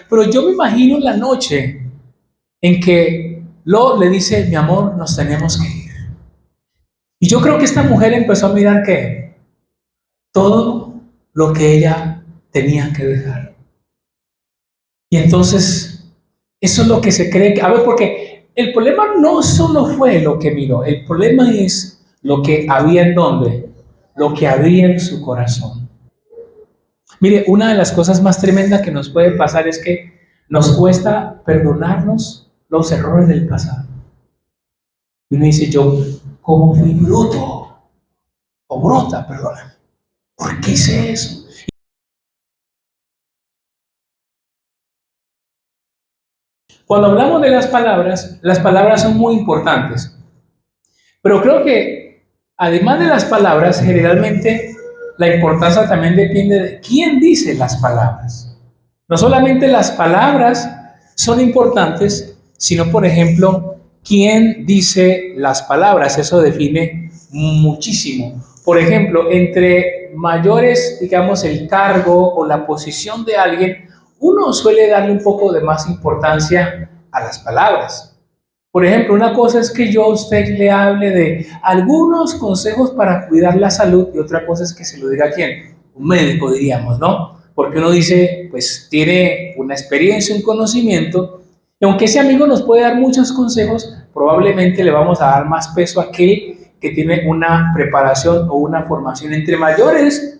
pero yo me imagino la noche en que Lot le dice, mi amor, nos tenemos que ir. Y yo creo que esta mujer empezó a mirar que todo lo que ella tenía que dejar. Y entonces, eso es lo que se cree que, a ver, porque el problema no solo fue lo que miró, el problema es lo que había en donde, lo que había en su corazón. Mire, una de las cosas más tremendas que nos puede pasar es que nos cuesta perdonarnos los errores del pasado. Y uno dice, yo, ¿cómo fui bruto? O bruta, perdóname. ¿Por qué hice eso? Cuando hablamos de las palabras son muy importantes. Pero creo que, además de las palabras, generalmente la importancia también depende de quién dice las palabras. No solamente las palabras son importantes, sino, por ejemplo, quién dice las palabras. Eso define muchísimo. Por ejemplo, entre mayores, digamos, el cargo o la posición de alguien, uno suele darle un poco de más importancia a las palabras. Por ejemplo, una cosa es que yo a usted le hable de algunos consejos para cuidar la salud y otra cosa es que se lo diga a quién, un médico diríamos, ¿no? Porque uno dice, pues tiene una experiencia, un conocimiento, y aunque ese amigo nos puede dar muchos consejos, probablemente le vamos a dar más peso a aquel que tiene una preparación o una formación. Entre mayores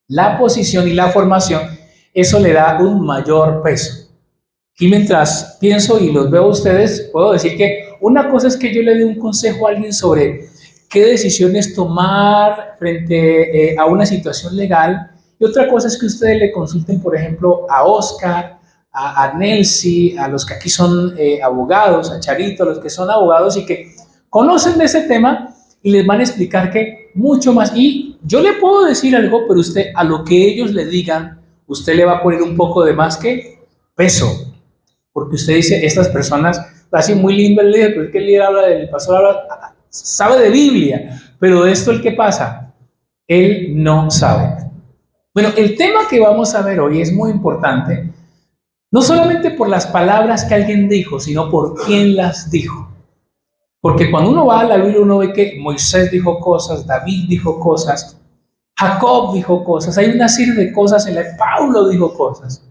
la posición y la formación, eso le da un mayor peso. Y mientras pienso y los veo a ustedes, puedo decir que una cosa es que yo le dé un consejo a alguien sobre qué decisiones tomar frente a una situación legal, y otra cosa es que ustedes le consulten, por ejemplo, a Oscar, a Nelcy, a los que aquí son abogados, a Charito, a los que son abogados y que conocen de ese tema y les van a explicar que mucho más. Y yo le puedo decir algo, pero usted a lo que ellos le digan, usted le va a poner un poco de más que peso. Porque usted dice, estas personas, así muy lindo el líder, pero es que el líder habla del pastor, habla, sabe de Biblia, pero de esto el que pasa, él no sabe. Bueno, el tema que vamos a ver hoy es muy importante, no solamente por las palabras que alguien dijo, sino por quién las dijo. Porque cuando uno va a la Biblia, uno ve que Moisés dijo cosas, David dijo cosas, Jacob dijo cosas, hay una serie de cosas en la que Pablo dijo cosas.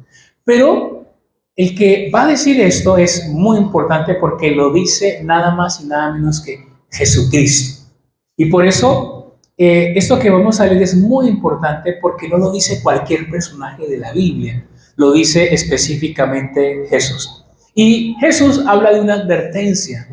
Pero el que va a decir esto es muy importante porque lo dice nada más y nada menos que Jesucristo. Y por eso esto que vamos a leer es muy importante porque no lo dice cualquier personaje de la Biblia, lo dice específicamente Jesús. Y Jesús habla de una advertencia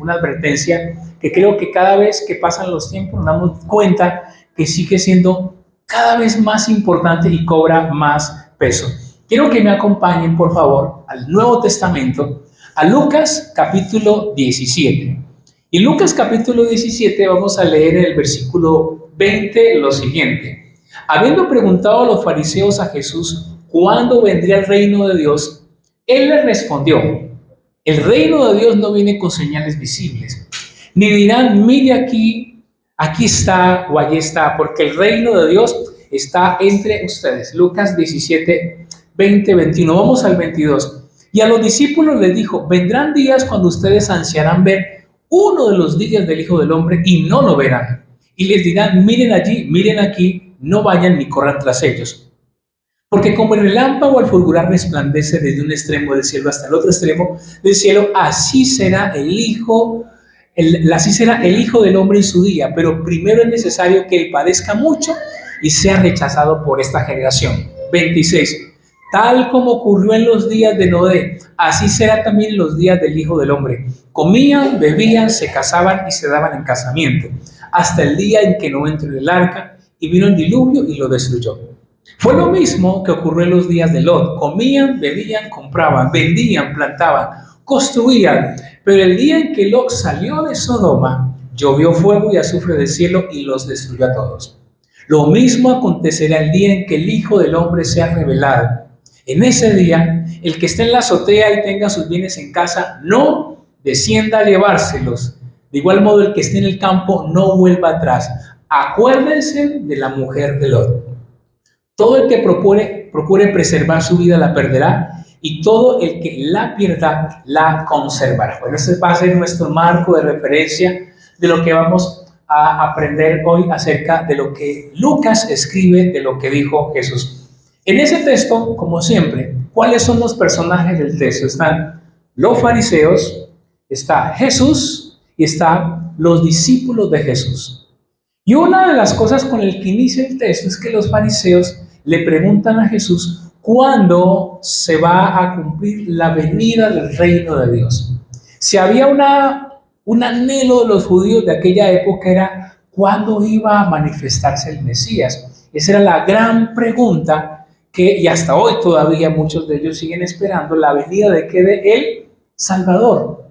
que creo que cada vez que pasan los tiempos nos damos cuenta que sigue siendo cada vez más importante y cobra más peso. Quiero que me acompañen, por favor, al Nuevo Testamento, a Lucas capítulo 17. Y en Lucas capítulo 17 vamos a leer en el versículo 20 lo siguiente. Habiendo preguntado a los fariseos a Jesús cuándo vendría el reino de Dios, él les respondió, el reino de Dios no viene con señales visibles, ni dirán, mire aquí, aquí está o allí está, porque el reino de Dios está entre ustedes. Lucas 17, 20, 21. Vamos al 22. Y a los discípulos les dijo, vendrán días cuando ustedes ansiarán ver uno de los días del Hijo del Hombre y no lo verán. Y les dirán, miren allí, miren aquí, no vayan ni corran tras ellos. Porque como el relámpago al fulgurar resplandece desde un extremo del cielo hasta el otro extremo del cielo, así será el Hijo del Hombre en su día. Pero primero es necesario que él padezca mucho y sea rechazado por esta generación. 26. Tal como ocurrió en los días de Noé, así será también en los días del Hijo del Hombre. Comían, bebían, se casaban y se daban en casamiento, hasta el día en que no entró en el arca y vino el diluvio y lo destruyó. Fue lo mismo que ocurrió en los días de Lot. Comían, bebían, compraban, vendían, plantaban, construían. Pero el día en que Lot salió de Sodoma, llovió fuego y azufre del cielo y los destruyó a todos. Lo mismo acontecerá el día en que el Hijo del Hombre sea revelado. En ese día, el que esté en la azotea y tenga sus bienes en casa, no descienda a llevárselos. De igual modo, el que esté en el campo, no vuelva atrás. Acuérdense de la mujer de Lot. Todo el que procure preservar su vida la perderá, y todo el que la pierda la conservará. Bueno, ese va a ser nuestro marco de referencia de lo que vamos a aprender hoy acerca de lo que Lucas escribe de lo que dijo Jesús. En ese texto, como siempre, ¿cuáles son los personajes del texto? Están los fariseos, está Jesús y están los discípulos de Jesús. Y una de las cosas con el que inicia el texto es que los fariseos le preguntan a Jesús cuándo se va a cumplir la venida del reino de Dios. Si había un anhelo de los judíos de aquella época era cuándo iba a manifestarse el Mesías. Esa era la gran pregunta y hasta hoy todavía muchos de ellos siguen esperando la venida de el Salvador.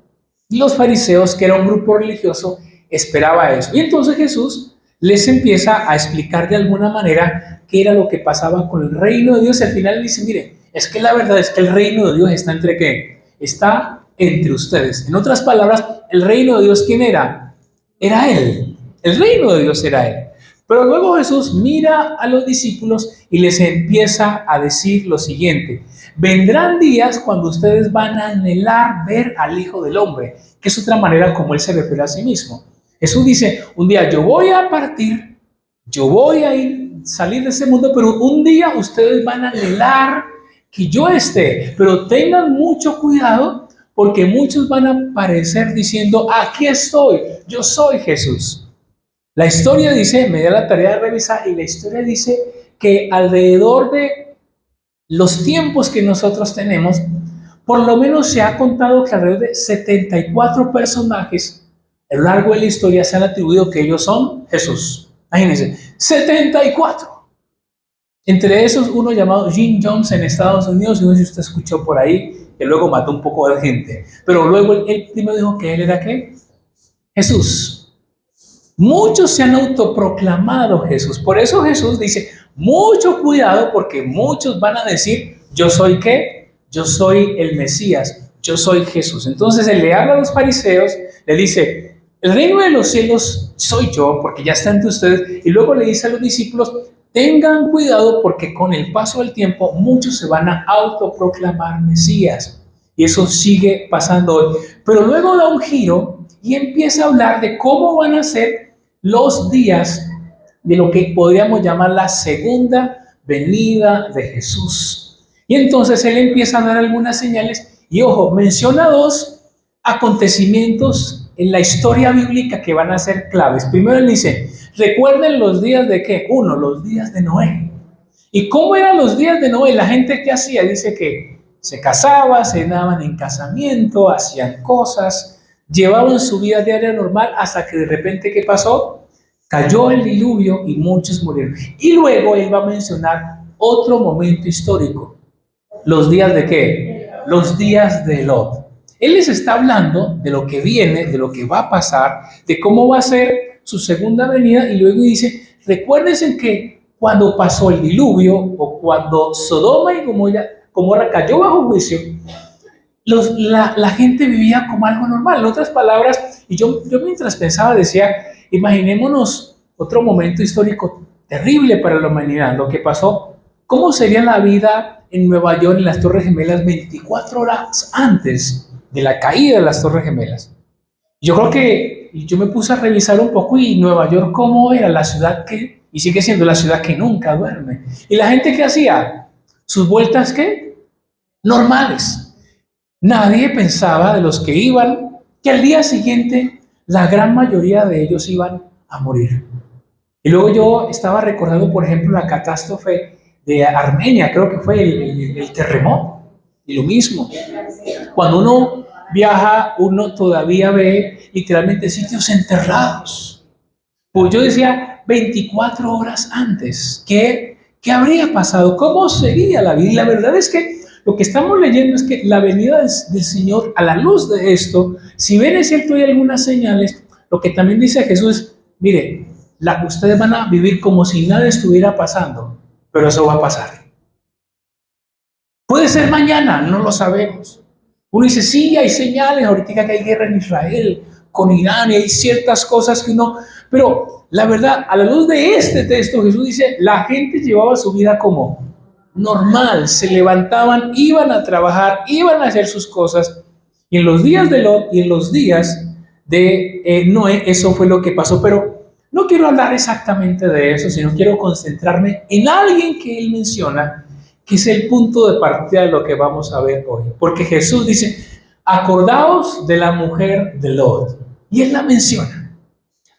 Y los fariseos, que era un grupo religioso, esperaba eso. Y entonces Jesús les empieza a explicar de alguna manera qué era lo que pasaba con el reino de Dios. Y al final dice, mire, es que la verdad es que el reino de Dios está entre ¿qué? Está entre ustedes. En otras palabras, el reino de Dios, ¿quién era? Era Él. El reino de Dios era Él. Pero luego Jesús mira a los discípulos y les empieza a decir lo siguiente: vendrán días cuando ustedes van a anhelar ver al Hijo del Hombre, que es otra manera como Él se refiere a sí mismo. Jesús dice, un día yo voy a partir, yo voy a salir de este mundo, pero un día ustedes van a anhelar que yo esté, pero tengan mucho cuidado porque muchos van a aparecer diciendo, aquí estoy, yo soy Jesús. La historia dice, me da la tarea de revisar, y la historia dice que alrededor de los tiempos que nosotros tenemos, por lo menos se ha contado que alrededor de 74 personajes a lo largo de la historia se han atribuido que ellos son Jesús. Imagínense, 74. Entre esos, uno llamado Jim Jones en Estados Unidos, no sé si usted escuchó por ahí, que luego mató un poco de gente. Pero luego él primero dijo que él era ¿qué? Jesús. Muchos se han autoproclamado Jesús. Por eso Jesús dice, mucho cuidado porque muchos van a decir, yo soy ¿qué? Yo soy el Mesías, yo soy Jesús. Entonces él le habla a los fariseos, le dice, el reino de los cielos soy yo, porque ya está entre ustedes. Y luego le dice a los discípulos, tengan cuidado porque con el paso del tiempo muchos se van a autoproclamar Mesías. Y eso sigue pasando hoy. Pero luego da un giro y empieza a hablar de cómo van a ser los días de lo que podríamos llamar la segunda venida de Jesús. Y entonces él empieza a dar algunas señales y ojo, menciona dos acontecimientos en la historia bíblica que van a ser claves. Primero él dice, recuerden los días de ¿qué? Uno, los días de Noé. ¿Y cómo eran los días de Noé? La gente que hacía, dice que se casaba, se daban en casamiento, hacían cosas, llevaban su vida diaria normal hasta que de repente, ¿qué pasó? Cayó el diluvio y muchos murieron. Y luego él va a mencionar otro momento histórico. ¿Los días de qué? Los días de Lot. Él les está hablando de lo que viene, de lo que va a pasar, de cómo va a ser su segunda venida, y luego dice, recuérdense que cuando pasó el diluvio o cuando Sodoma y Gomorra cayó bajo juicio, la gente vivía como algo normal. En otras palabras, y yo mientras pensaba decía, imaginémonos otro momento histórico terrible para la humanidad, lo que pasó, ¿cómo sería la vida en Nueva York, en las Torres Gemelas, 24 horas antes de la caída de las Torres Gemelas? Yo creo que yo me puse a revisar un poco y Nueva York cómo era la ciudad que, y sigue siendo la ciudad que nunca duerme. Y la gente que hacía sus vueltas, ¿qué? Normales. Nadie pensaba de los que iban, que al día siguiente la gran mayoría de ellos iban a morir. Y luego yo estaba recordando, por ejemplo, la catástrofe de Armenia, creo que fue el terremoto, y lo mismo. Cuando uno viaja, uno todavía ve literalmente sitios enterrados. Pues yo decía, 24 horas antes, ¿qué habría pasado? ¿Cómo sería la vida? Y la verdad es que lo que estamos leyendo es que la venida del Señor, a la luz de esto, si bien es cierto hay algunas señales, lo que también dice Jesús es, mire, ustedes van a vivir como si nada estuviera pasando, pero eso va a pasar. Puede ser mañana, no lo sabemos. Uno dice, sí, hay señales, ahorita que hay guerra en Israel, con Irán, y hay ciertas cosas que no, pero la verdad, a la luz de este texto, Jesús dice, la gente llevaba su vida como normal, se levantaban, iban a trabajar, iban a hacer sus cosas. Y en los días de Lot y en los días de Noé, eso fue lo que pasó. Pero no quiero hablar exactamente de eso, sino quiero concentrarme en alguien que él menciona, que es el punto de partida de lo que vamos a ver hoy. Porque Jesús dice, acordaos de la mujer de Lot. Y él la menciona.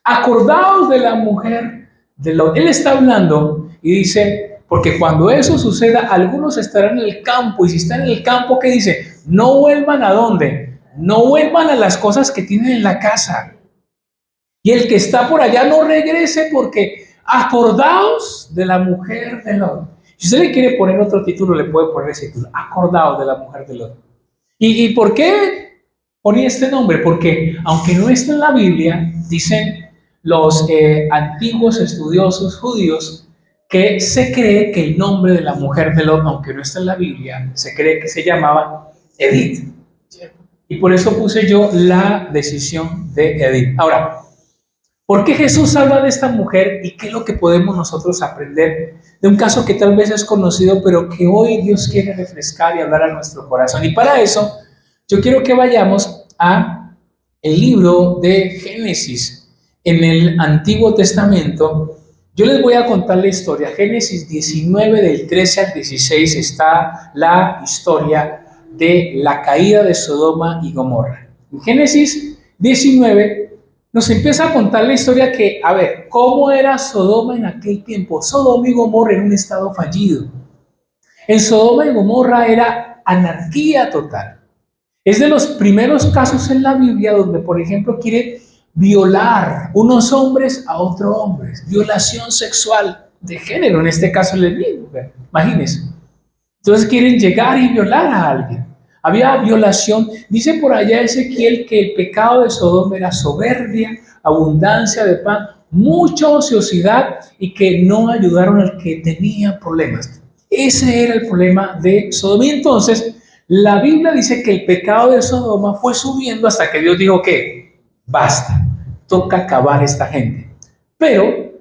Acordaos de la mujer de Lot. Él está hablando y dice, porque cuando eso suceda, algunos estarán en el campo. Y si están en el campo, ¿qué dice? No vuelvan a dónde. No vuelvan a las cosas que tienen en la casa. Y el que está por allá no regrese, porque acordaos de la mujer de Lot. Si usted le quiere poner otro título, le puede poner ese título. Acordaos de la mujer de Lot. ¿Y por qué ponía este nombre? Porque aunque no está en la Biblia, dicen los antiguos estudiosos judíos que se cree que el nombre de la mujer de Lot, aunque no está en la Biblia, se cree que se llamaba Edith. Y por eso puse yo la decisión de Edith. Ahora, ¿por qué Jesús habla de esta mujer y qué es lo que podemos nosotros aprender de un caso que tal vez es conocido, pero que hoy Dios quiere refrescar y hablar a nuestro corazón? Y para eso, yo quiero que vayamos a el libro de Génesis. En el Antiguo Testamento, yo les voy a contar la historia. Génesis 19, del 13 al 16, está la historia de la caída de Sodoma y Gomorra. En Génesis 19 nos empieza a contar la historia que, a ver, ¿cómo era Sodoma en aquel tiempo? Sodoma y Gomorra en un estado fallido. En Sodoma y Gomorra era anarquía total. Es de los primeros casos en la Biblia donde, por ejemplo, quiere violar unos hombres a otros hombres. Violación sexual de género, en este caso el mismo. Imagínense. Entonces quieren llegar y violar a alguien. Había violación. Dice por allá Ezequiel que el pecado de Sodoma era soberbia, abundancia de pan, mucha ociosidad y que no ayudaron al que tenía problemas. Ese era el problema de Sodoma. Y entonces la Biblia dice que el pecado de Sodoma fue subiendo hasta que Dios dijo que basta, toca acabar esta gente. Pero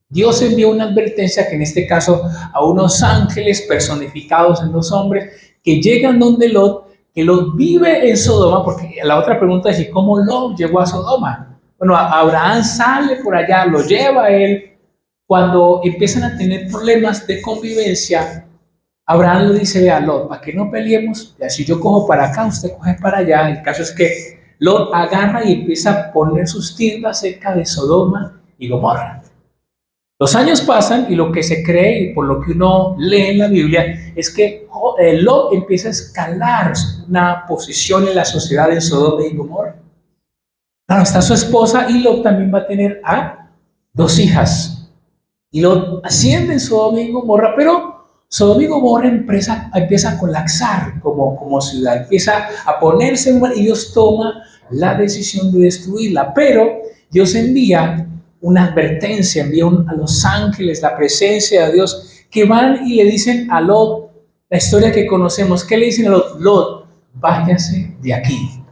Dios envió una advertencia, que en este caso a unos ángeles personificados en los hombres, que llegan donde Lot, que Lot vive en Sodoma, porque la otra pregunta es, ¿y cómo Lot llegó a Sodoma? Bueno, Abraham sale por allá, lo lleva a él. Cuando empiezan a tener problemas de convivencia, Abraham le dice a Lot, para que no peleemos, si yo cojo para acá, usted coge para allá. El caso es que Lot agarra y empieza a poner sus tiendas cerca de Sodoma y Gomorra. Los años pasan y lo que se cree, y por lo que uno lee en la Biblia, es que Lot empieza a escalar una posición en la sociedad de Sodoma y Gomorra. Claro, está su esposa y Lot también va a tener a 2 hijas. Y Lot asciende en Sodoma y Gomorra, pero Sodoma y Gomorra empieza a colapsar como ciudad, empieza a ponerse mal y Dios toma la decisión de destruirla. Pero Dios envía una advertencia, envía a los ángeles, la presencia de Dios, que van y le dicen a Lot la historia que conocemos. ¿Qué le dicen a Lot? Lot, váyase de aquí.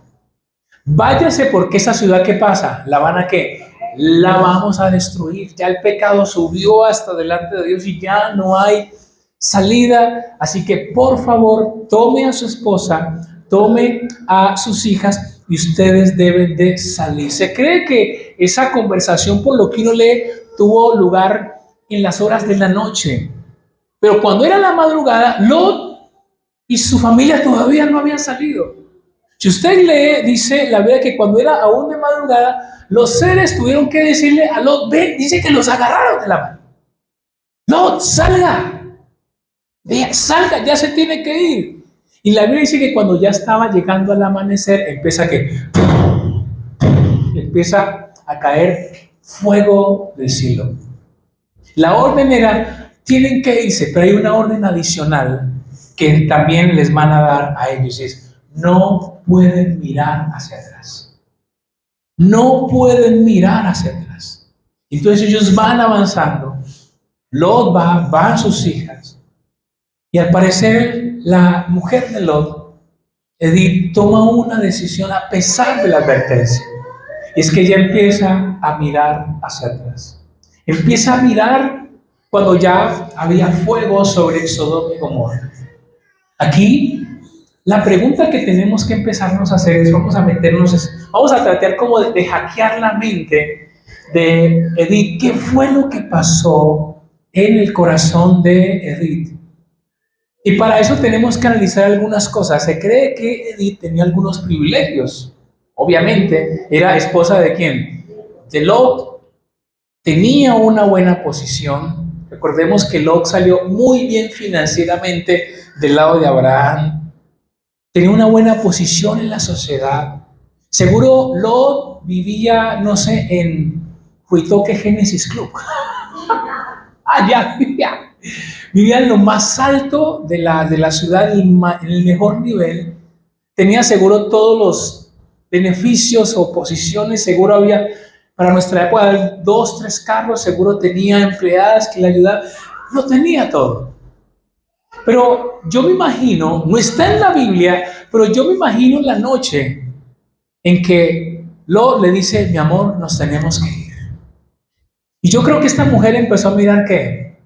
Váyase, porque esa ciudad, ¿qué pasa? ¿La van a qué? La vamos a destruir. Ya el pecado subió hasta delante de Dios y ya no hay salida. Así que por favor, tome a su esposa, tome a sus hijas y ustedes deben de salir. Se cree que esa conversación, por lo que uno lee, tuvo lugar en las horas de la noche. Pero cuando era la madrugada, Lot y su familia todavía no habían salido. Si usted lee, dice la Biblia que cuando era aún de madrugada, los seres tuvieron que decirle a Lot, ven, dice que los agarraron de la mano. Lot, salga, salga, ya se tiene que ir. Y la Biblia dice que cuando ya estaba llegando al amanecer, empieza a caer fuego del cielo. La orden era, tienen que irse, pero hay una orden adicional que también les van a dar a ellos, es, no pueden mirar hacia atrás. No pueden mirar hacia atrás. Entonces ellos van avanzando. Lot van sus hijas. Y al parecer la mujer de Lot, Edith, toma una decisión a pesar de la advertencia. Y es que ella empieza a mirar hacia atrás. Empieza a mirar cuando ya había fuego sobre Sodoma y Gomorra. Aquí la pregunta que tenemos que empezarnos a hacer es, vamos a tratar como de hackear la mente de Edith. ¿Qué fue lo que pasó en el corazón de Edith? Y para eso tenemos que analizar algunas cosas. Se cree que Edith tenía algunos privilegios. Obviamente, era esposa de ¿quién? De Lot. Tenía una buena posición. Recordemos que Lot salió muy bien financieramente del lado de Abraham. Tenía una buena posición en la sociedad. Seguro Lot vivía, no sé, en Huitoque Génesis Club. Allá vivía en lo más alto de la ciudad, en el mejor nivel. Tenía seguro todos los beneficios o posiciones. Seguro había, para nuestra época, 2, 3 carros. Seguro tenía empleadas que le ayudaban. Lo tenía todo. Pero yo me imagino, no está en la Biblia, pero yo me imagino la noche en que Lot le dice: mi amor, nos tenemos que ir. Y yo creo que esta mujer empezó a mirar que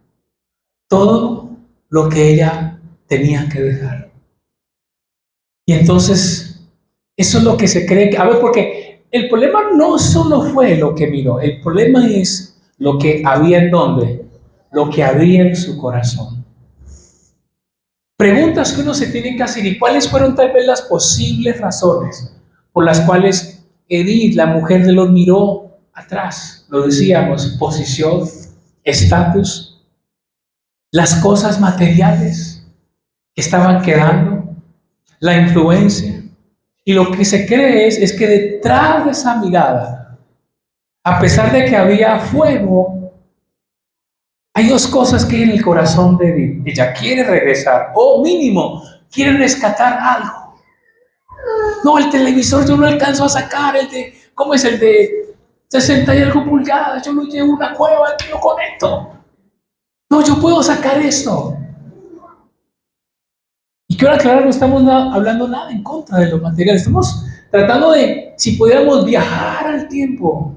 todo lo que ella tenía que dejar. Y entonces, eso es lo que se cree que, a ver, porque el problema no solo fue lo que miró, el problema es lo que había en donde, lo que había en su corazón. Preguntas que uno se tiene que hacer: ¿y cuáles fueron tal vez las posibles razones por las cuales Edith, la mujer de Lot, miró atrás? Lo decíamos: posición, estatus, las cosas materiales que estaban quedando, la influencia. Y lo que se cree es que detrás de esa mirada, a pesar de que había fuego, hay dos cosas que hay en el corazón de Edith. Ella quiere regresar, o mínimo, quiere rescatar algo. No, el televisor yo no alcanzo a sacar, ¿cómo es el de 60 y algo pulgadas? Yo lo llevo a una cueva y lo conecto. No, yo puedo sacar esto. Y quiero aclarar, no estamos hablando nada en contra de lo material. Estamos tratando de, si pudiéramos viajar al tiempo.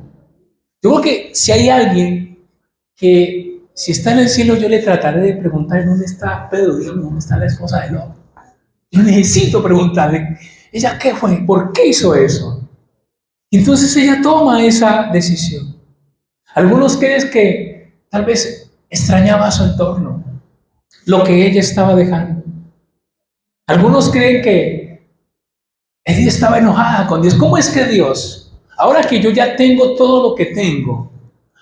Yo creo que si hay alguien que, si está en el cielo, yo le trataré de preguntar dónde está Pedro, dónde está la esposa de Lot. Yo necesito preguntarle, ¿ella qué fue? ¿Por qué hizo eso? Y entonces ella toma esa decisión. Algunos creen que tal vez extrañaba su entorno, lo que ella estaba dejando. Algunos creen que ella estaba enojada con Dios. ¿Cómo es que Dios, ahora que yo ya tengo todo lo que tengo,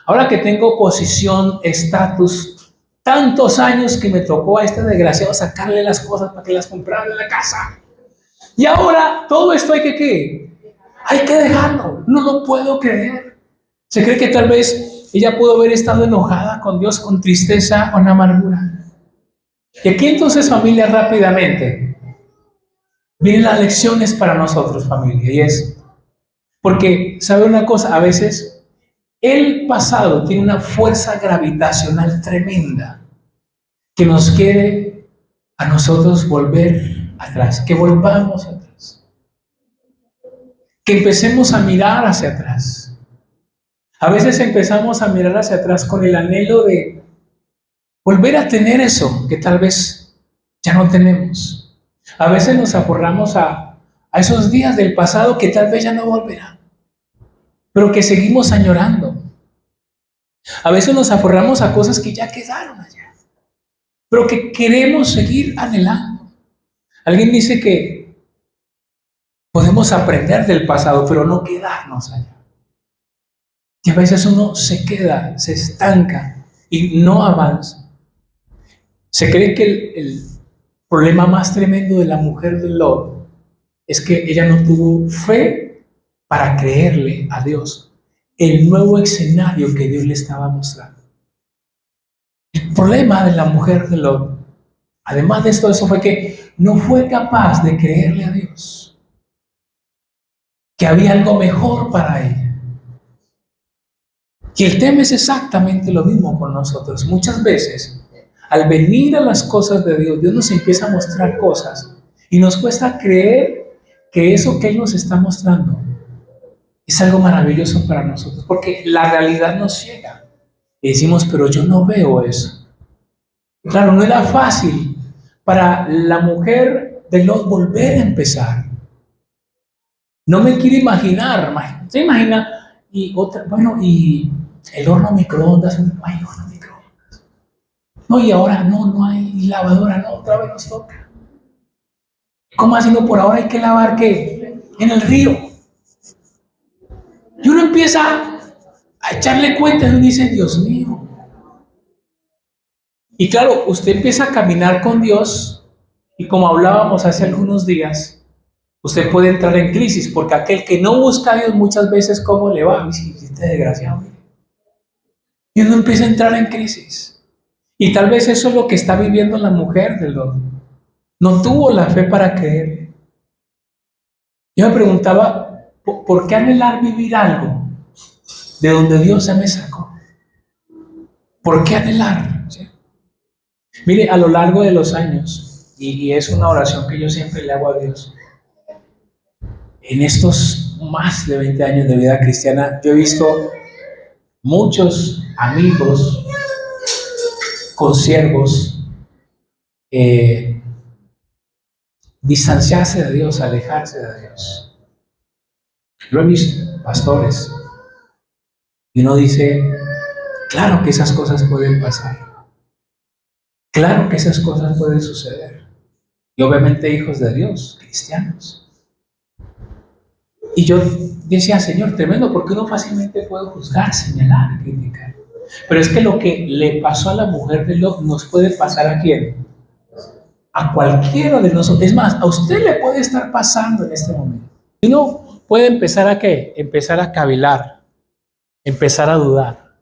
ahora que tengo posición, estatus, tantos años que me tocó a este desgraciado sacarle las cosas para que las comprara en la casa, y ahora todo esto hay que ¿qué? Hay que dejarlo? No lo puedo creer. Se cree que tal vez ella pudo haber estado enojada con Dios, con tristeza, con amargura. Y aquí entonces, familia, rápidamente vienen las lecciones para nosotros, familia, y es porque, ¿sabe una cosa? A veces el pasado tiene una fuerza gravitacional tremenda que nos quiere a nosotros volver atrás, que volvamos atrás, que empecemos a mirar hacia atrás. A veces empezamos a mirar hacia atrás con el anhelo de volver a tener eso que tal vez ya no tenemos. A veces nos aferramos a esos días del pasado que tal vez ya no volverán, pero que seguimos añorando. A veces nos aferramos a cosas que ya quedaron allá, pero que queremos seguir anhelando. Alguien dice que podemos aprender del pasado, pero no quedarnos allá. Y a veces uno se queda, se estanca y no avanza. Se cree que el problema más tremendo de la mujer de Lot es que ella no tuvo fe para creerle a Dios el nuevo escenario que Dios le estaba mostrando. El problema de la mujer de Lot, además de esto, eso fue que no fue capaz de creerle a Dios que había algo mejor para ella. Y el tema es exactamente lo mismo con nosotros. Muchas veces, al venir a las cosas de Dios, Dios nos empieza a mostrar cosas y nos cuesta creer que eso que Él nos está mostrando es algo maravilloso para nosotros, porque la realidad nos ciega y decimos: pero yo no veo eso. Claro, no era fácil para la mujer de Lot volver a empezar. No me quiero imaginar, ¿se imagina? Y otra, bueno, y el horno microondas, no hay horno microondas. No, y ahora no hay lavadora, no, otra vez nos toca. ¿Cómo así no? Por ahora hay que lavar qué? En el río. Y uno empieza a echarle cuentas y uno dice, Dios mío. Y claro, usted empieza a caminar con Dios y como hablábamos hace algunos días, usted puede entrar en crisis porque aquel que no busca a Dios muchas veces, ¿cómo le va? Y este desgraciado. Y uno empieza a entrar en crisis. Y tal vez eso es lo que está viviendo la mujer de Lot. No tuvo la fe para creer. Yo me preguntaba, ¿por qué anhelar vivir algo de donde Dios ya me sacó? ¿Por qué anhelar? ¿Sí? Mire, a lo largo de los años, y es una oración que yo siempre le hago a Dios, en estos más de 20 años de vida cristiana, yo he visto muchos amigos, consiervos, distanciarse de Dios, alejarse de Dios. Lo he visto, pastores. Y uno dice, claro que esas cosas pueden pasar. Claro que esas cosas pueden suceder. Y obviamente hijos de Dios, cristianos. Y yo decía, Señor, tremendo, porque uno fácilmente puede juzgar, señalar y criticar. Pero es que lo que le pasó a la mujer de Lot nos puede pasar a quién? A cualquiera de nosotros. Es más, a usted le puede estar pasando en este momento. Y uno puede empezar a ¿qué? Empezar a cavilar, empezar a dudar,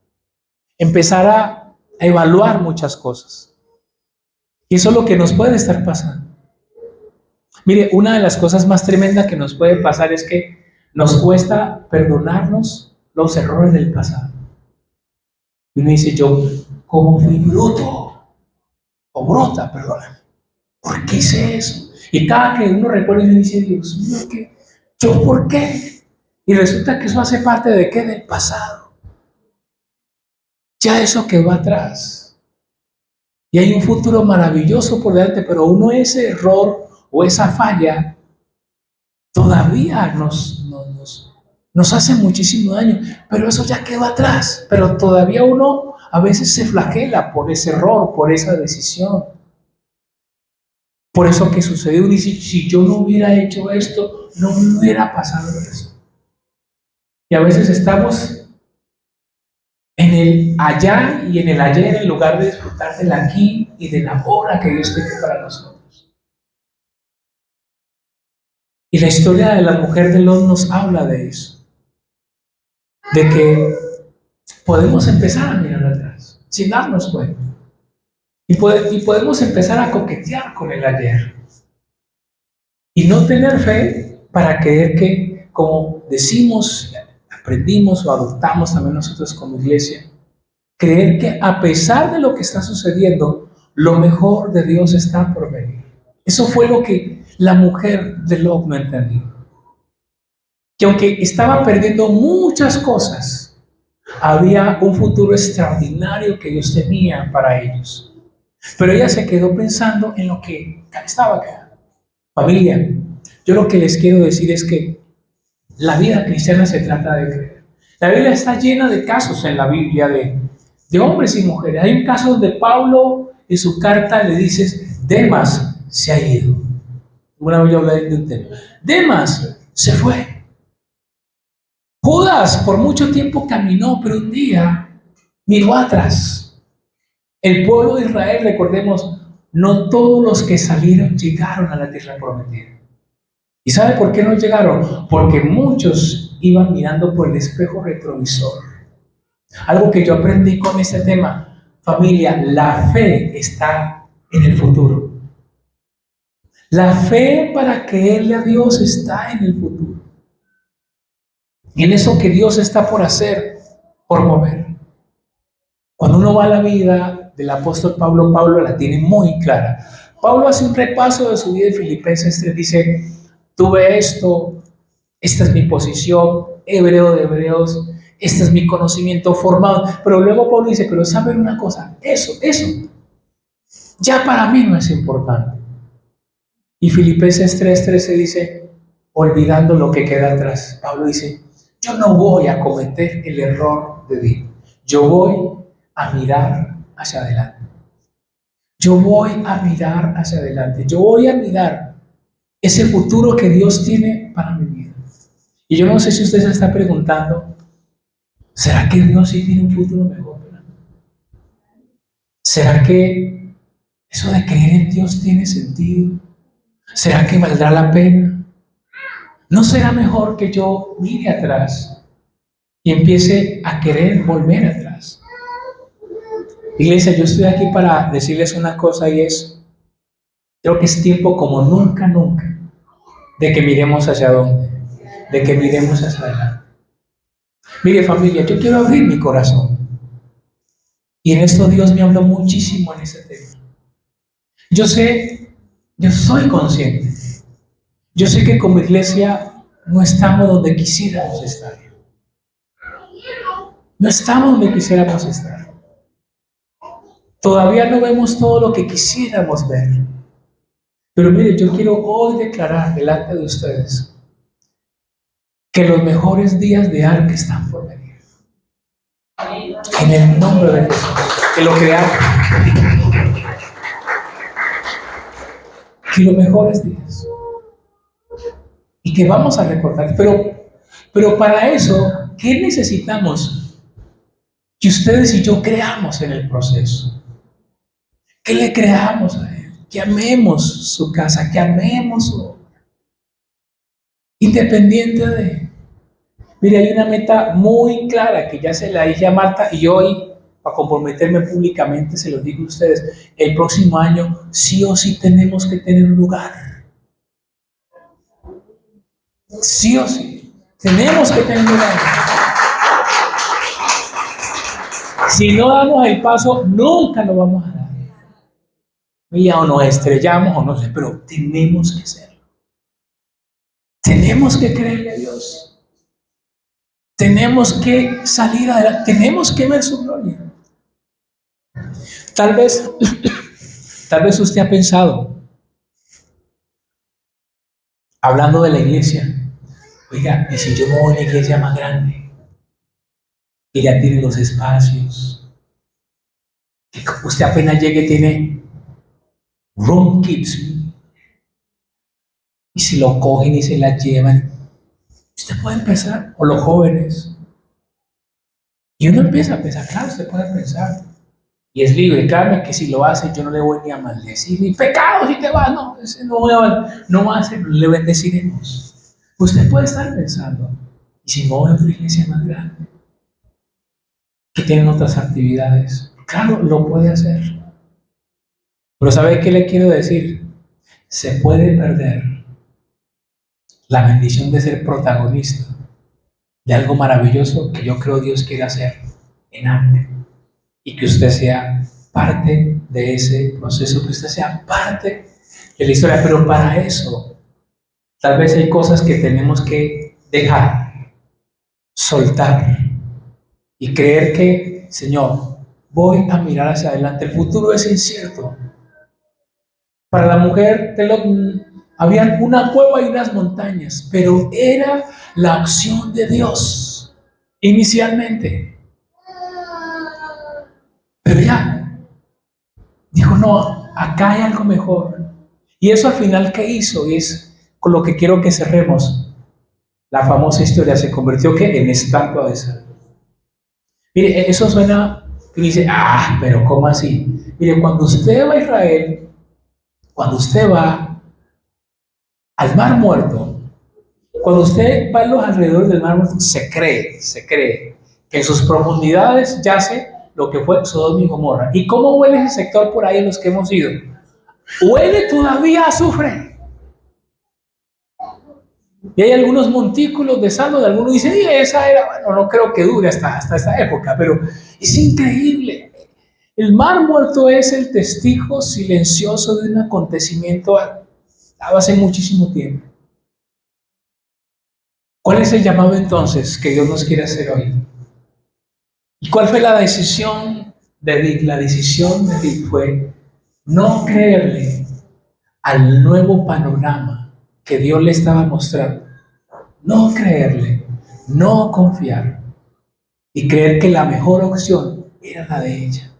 empezar a evaluar muchas cosas. Y eso es lo que nos puede estar pasando. Mire, una de las cosas más tremendas que nos puede pasar es que nos cuesta perdonarnos los errores del pasado. Y uno dice, yo, ¿cómo fui bruto? O bruta, perdóname. ¿Por qué hice eso? Y cada que uno recuerda, uno dice, Dios mío, ¿qué? ¿Yo por qué? Y resulta que eso hace parte de qué? Del pasado. Ya eso quedó atrás. Y hay un futuro maravilloso por delante, pero uno ese error o esa falla todavía nos hace muchísimo daño. Pero eso ya quedó atrás. Pero todavía uno a veces se flagela por ese error, por esa decisión. Por eso que sucedió, dice, si yo no hubiera hecho esto, no me hubiera pasado eso. Y a veces estamos en el allá y en el ayer en lugar de disfrutar del aquí y de la hora que Dios tiene para nosotros. Y la historia de la mujer de Lot nos habla de eso. De que podemos empezar a mirar atrás, sin darnos cuenta. Y podemos empezar a coquetear con el ayer. Y no tener fe para creer que, como decimos, aprendimos o adoptamos también nosotros como iglesia, creer que a pesar de lo que está sucediendo, lo mejor de Dios está por venir. Eso fue lo que la mujer de Lot no entendió. Que aunque estaba perdiendo muchas cosas, había un futuro extraordinario que Dios tenía para ellos. Pero ella se quedó pensando en lo que estaba quedando. Familia, yo lo que les quiero decir es que la vida cristiana se trata de creer. La Biblia está llena de casos en la Biblia de hombres y mujeres. Hay un caso donde Pablo en su carta le dice, Demas se ha ido. Una vez yo hablé de un tema. Demas se fue. Judas por mucho tiempo caminó, pero un día miró atrás. El pueblo de Israel, recordemos, no todos los que salieron llegaron a la tierra prometida. ¿Y sabe por qué no llegaron? Porque muchos iban mirando por el espejo retrovisor. Algo que yo aprendí con este tema, familia, la fe está en el futuro. La fe para creerle a Dios está en el futuro. En eso que Dios está por hacer, por mover. Cuando uno va a la vida del apóstol Pablo, Pablo la tiene muy clara. Pablo hace un repaso de su vida en Filipenses 3, dice, tuve esto, esta es mi posición, hebreo de hebreos, este es mi conocimiento formado. Pero luego Pablo dice, pero saben una cosa, eso, Ya para mí no es importante. Y Filipenses 3:13 dice, olvidando lo que queda atrás. Pablo dice, yo no voy a cometer el error de Dios. Yo voy a mirar hacia adelante. Yo voy a mirar hacia adelante. Yo voy a mirar ese futuro que Dios tiene para mi vida. Y yo no sé si usted se está preguntando, ¿será que Dios sí tiene un futuro mejor para mí? ¿Será que eso de creer en Dios tiene sentido? ¿Será que valdrá la pena? ¿No será mejor que yo mire atrás y empiece a querer volver atrás? Iglesia, yo estoy aquí para decirles una cosa y es, creo que es tiempo como nunca, nunca, de que miremos hacia dónde, de que miremos hacia adelante. Mire familia, yo quiero abrir mi corazón y en esto Dios me habló muchísimo en ese tema. Yo sé, yo soy consciente, yo sé que como iglesia no estamos donde quisiéramos estar. No estamos donde quisiéramos estar. Todavía no vemos todo lo que quisiéramos ver. Pero mire, yo quiero hoy declarar delante de ustedes que los mejores días de Arca están por venir. En el nombre de Jesús. Que lo creamos. Que los mejores días. Y que vamos a recordar. Pero para eso, ¿qué necesitamos? Que ustedes y yo creamos en el proceso. Que le creamos a Él. Que amemos su casa. Que amemos su obra. Independiente de... Mire, hay una meta muy clara que ya se la dije a Marta y hoy, para comprometerme públicamente, se lo digo a ustedes, el próximo año sí o sí tenemos que tener un lugar. Sí o sí. Tenemos que tener un lugar. Si no damos el paso, nunca lo vamos a dar. Mira, o nos estrellamos o no sé, pero tenemos que hacerlo. Tenemos que creerle a Dios. Tenemos que salir adelante, tenemos que ver su gloria. Tal vez usted ha pensado, hablando de la iglesia, oiga, y si yo me voy a una iglesia más grande, que ya tiene los espacios, que usted apenas llegue tiene room kids, y si lo cogen y se la llevan, usted puede empezar, o los jóvenes, y uno empieza a pensar, claro, usted puede pensar, y es libre, créanme que si lo hace yo no le voy ni a maldecir, ni pecado si te vas, no, ese no va a hacer, le bendeciremos. Usted puede estar pensando, y si no voy a una iglesia más grande, que tienen otras actividades, claro, lo puede hacer. Pero ¿sabe qué le quiero decir? Se puede perder la bendición de ser protagonista de algo maravilloso que yo creo Dios quiere hacer en arte. Y que usted sea parte de ese proceso, que usted sea parte de la historia. Pero para eso, tal vez hay cosas que tenemos que dejar, soltar y creer que, Señor, voy a mirar hacia adelante. El futuro es incierto. Para la mujer de Lot, había una cueva y unas montañas, pero era la acción de Dios inicialmente. Pero ya, dijo, no, acá hay algo mejor. Y eso al final, ¿qué hizo? Y es con lo que quiero que cerremos. La famosa historia se convirtió ¿qué? En estatua de sal. Mire, eso suena, y dice, pero ¿cómo así? Mire, cuando usted va a Israel, cuando usted va al Mar Muerto, cuando usted va a los alrededores del Mar Muerto, se cree que en sus profundidades yace lo que fue Sodoma y Gomorra. ¿Y cómo huele ese sector por ahí en los que hemos ido? Huele todavía a azufre. Y hay algunos montículos de sal donde algunos dicen, y esa era, bueno, no creo que dure hasta esta época, pero es increíble. El Mar Muerto es el testigo silencioso de un acontecimiento dado hace muchísimo tiempo. ¿Cuál es el llamado entonces que Dios nos quiere hacer hoy? ¿Y cuál fue la decisión de David? La decisión de David fue no creerle al nuevo panorama que Dios le estaba mostrando, no creerle, no confiar y creer que la mejor opción era la de ella.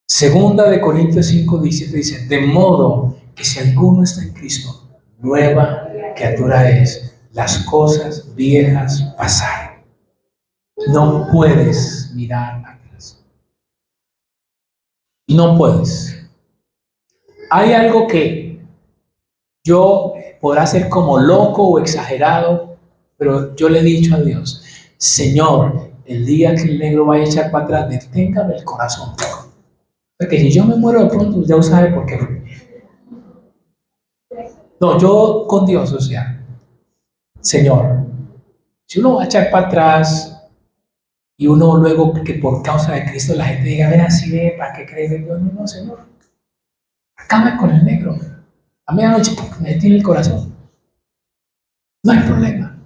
Segunda de Corintios 5:17 dice, de modo que si alguno está en Cristo, nueva criatura es, las cosas viejas pasaron. No puedes mirar atrás. No puedes. Hay algo que yo podrá ser como loco o exagerado, pero yo le he dicho a Dios, Señor, el día que el negro vaya a echar para atrás, deténgame el corazón. Porque si yo me muero de pronto, ya sabe por qué. No, yo con Dios, o sea, Señor, si uno va a echar para atrás y uno luego que por causa de Cristo la gente diga, ven así ve, ¿para qué crees en Dios? No, no, Señor, acabe con el negro. A medianoche me detiene el corazón. No hay problema.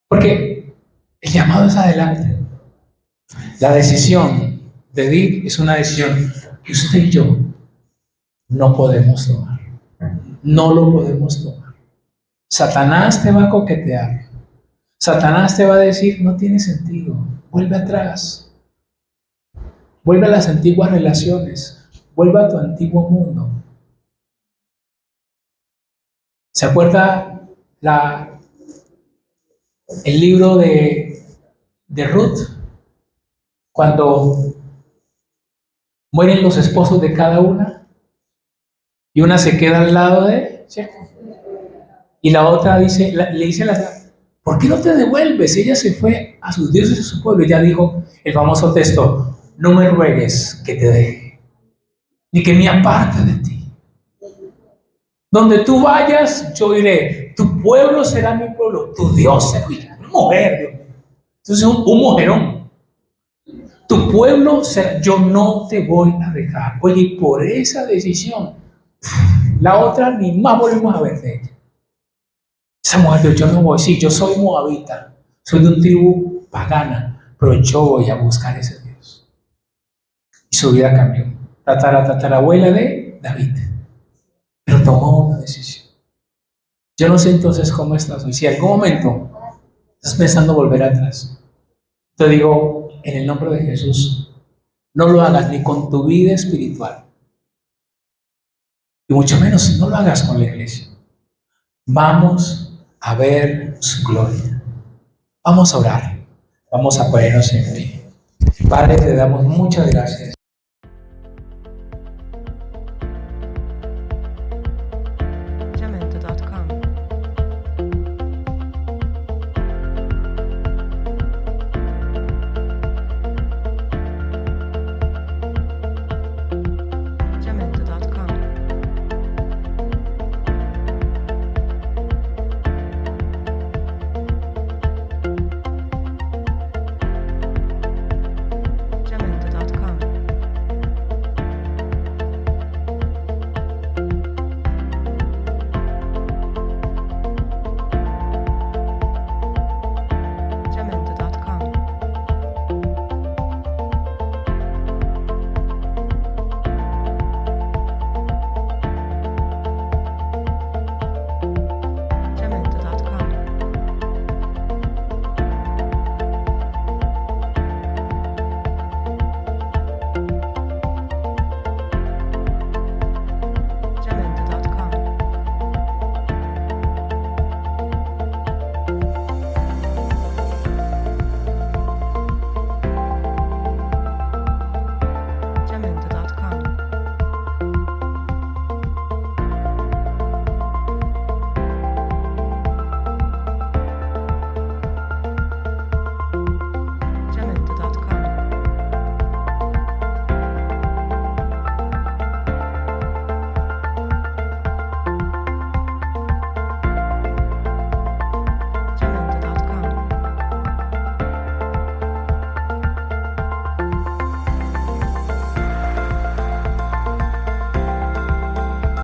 Porque el llamado es adelante. La decisión de vivir es una decisión que usted y yo no podemos tomar. No lo podemos tomar. Satanás te va a coquetear. Satanás te va a decir, no tiene sentido. Vuelve atrás. Vuelve a las antiguas relaciones. Vuelve a tu antiguo mundo. ¿Se acuerda el libro de Ruth? Cuando mueren los esposos de cada una y una se queda al lado de, ¿cierto? Y la otra dice, le dice ¿por qué no te devuelves? Ella se fue a sus dioses y a su pueblo. Y ya dijo el famoso texto, no me ruegues que te deje, ni que me aparte de ti. Donde tú vayas, yo iré. Tu pueblo será mi pueblo, tu Dios será mi mujer. Dios mío. Entonces un mujerón. Tu pueblo será, yo no te voy a dejar. Oye, y por esa decisión, la otra ni más volvimos a ver de ella. Esa mujer dijo, yo no voy, sí, yo soy moabita, soy de un tribu pagana, pero yo voy a buscar ese Dios. Y su vida cambió. Tatarabuela de David. Pero tomó una decisión. Yo no sé entonces cómo estás hoy. Si en algún momento estás pensando volver atrás, te digo, en el nombre de Jesús, no lo hagas ni con tu vida espiritual. Y mucho menos no lo hagas con la iglesia. Vamos a ver su gloria. Vamos a orar. Vamos a ponernos en pie. Padre, te damos muchas gracias.